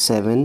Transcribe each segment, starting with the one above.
7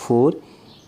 4،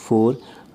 4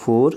4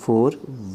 4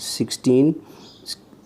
16،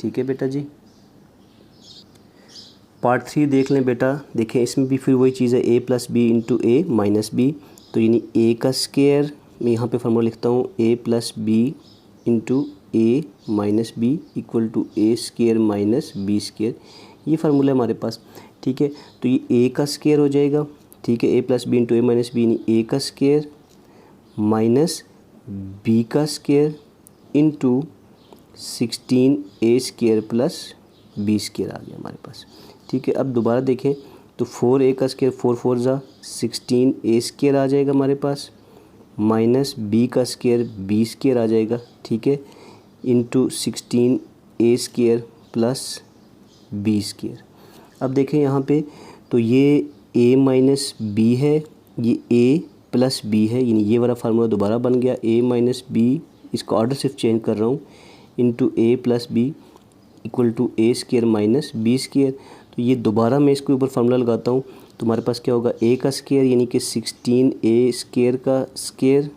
ठीक है बेटा जी। पार्ट 3 देख लें बेटा। देखें इसमें भी फिर वही चीज़ है, a plus B into A minus B. तो यानी a का स्केयर, मैं यहाँ पे फार्मूला लिखता हूँ, a plus B into A minus B equal to A square minus B square. ये फार्मूला है हमारे पास, ठीक है। तो ये a का स्केयर हो जाएगा, ठीक है, a plus B into A minus B, यानी a का स्केयर माइनस b का square into 16a square plus b square आ गया हमारे पास, ठीक है। अब दोबारा देखें तो 4a का स्केयर 4 4 ज़ा 16a स्केयर आ जाएगा हमारे पास, माइनस b का स्केयर b स्केयर आ जाएगा, ठीक है, into 16a square plus b square. अब देखें यहाँ पे तो ये a माइनस बी है, ये a प्लस b है, यानी ये वाला फार्मूला दोबारा बन गया, a माइनस बी, इसका ऑर्डर सिर्फ चेंज कर रहा हूँ, into A plus B equal to A square minus B square. तो ये दोबारा मैं इसके ऊपर फार्मूला लगाता हूँ तो हमारे पास क्या होगा, a का स्केयर यानी कि 16a स्केयर का स्केयर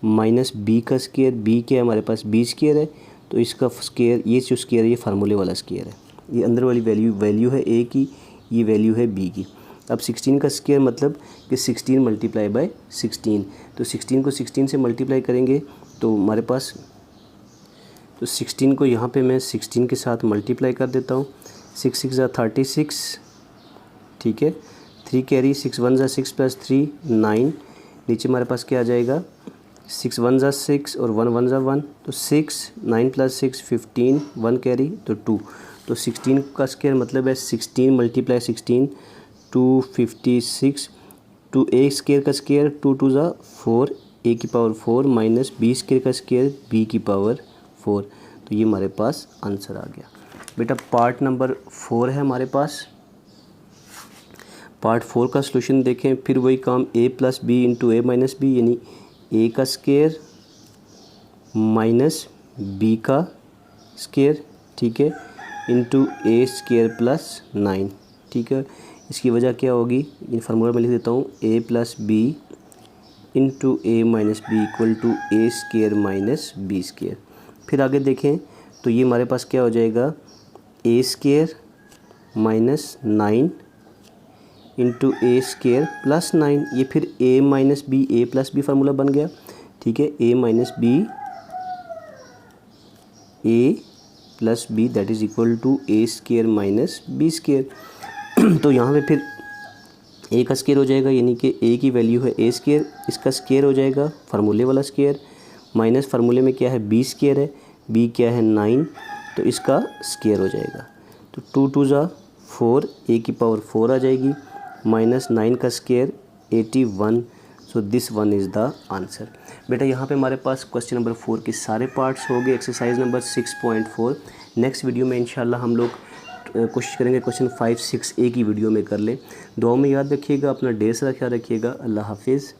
माइनस b का स्केयर, b क्या है हमारे पास b स्केयर है, तो इसका स्केयर, ये जो स्केयर है ये फार्मूले वाला स्केयर है, ये अंदर वाली वैल्यू है a की, ये वैल्यू है b की। अब 16 का स्केयर मतलब कि 16 मल्टीप्लाई बाय 16, तो 16 को 16 से मल्टीप्लाई करेंगे तो हमारे पास, तो 16 को यहाँ पे मैं 16 के साथ मल्टीप्लाई कर देता हूँ, 6 6 ज़ा 36, ठीक है, 3 कैरी, 6 1 ज़ा 6 प्लस 3 9, नीचे हमारे पास क्या आ जाएगा, 6 1 ज़ा 6 और 1 1 ज़ा 1, तो 6 9 प्लस 6 15, 1 कैरी तो 2, तो 16 का स्केयर मतलब है 16 मल्टीप्लाई 16 256, टू ए स्केयर का स्केयर 2 2 ज़ा 4, ए की पावर 4 माइनस बी स्केयर का स्केयर बी की पावर 4। तो ये हमारे पास आंसर आ गया बेटा। पार्ट नंबर 4 है हमारे पास। पार्ट 4 का सलूशन देखें, फिर वही काम, a plus B into A minus B, यानी a का स्केयर माइनस b का स्केयर, ठीक है, इंटू ए स्केयर प्लस 9, ठीक है। इसकी वजह क्या होगी, ये फार्मूला मैं लिख देता हूँ, a plus B into A minus B equal to A square minus B square. फिर आगे देखें तो ये हमारे पास क्या हो जाएगा, A square minus 9 into A square plus 9, ये फिर a minus B, A plus B formula बन गया, ठीक है, a minus B A plus B that is equal to A square minus B square. तो यहाँ पे फिर a का स्केयर हो जाएगा, यानी कि a की वैल्यू है a स्केयर, इसका स्केयर हो जाएगा फार्मूले वाला स्केयर, माइनस फार्मूले में क्या है b स्केयर है, b क्या है 9, तो इसका स्केयर हो जाएगा, तो 2 2 ज़ा 4, a की पावर 4 आ जाएगी, माइनस 9 का square 81, so this one is the answer. बेटा यहाँ पे हमारे पास क्वेश्चन नंबर 4 के सारे पार्ट्स हो गए, एक्सरसाइज नंबर 6.4। नेक्स्ट वीडियो में इंशाल्लाह हम लोग कोशिश करेंगे क्वेश्चन 5 6 एक ही वीडियो में कर लें। दुआ में याद रखिएगा, अपना ढेर सारा ख्याल रखिएगा। अल्लाह हाफिज़।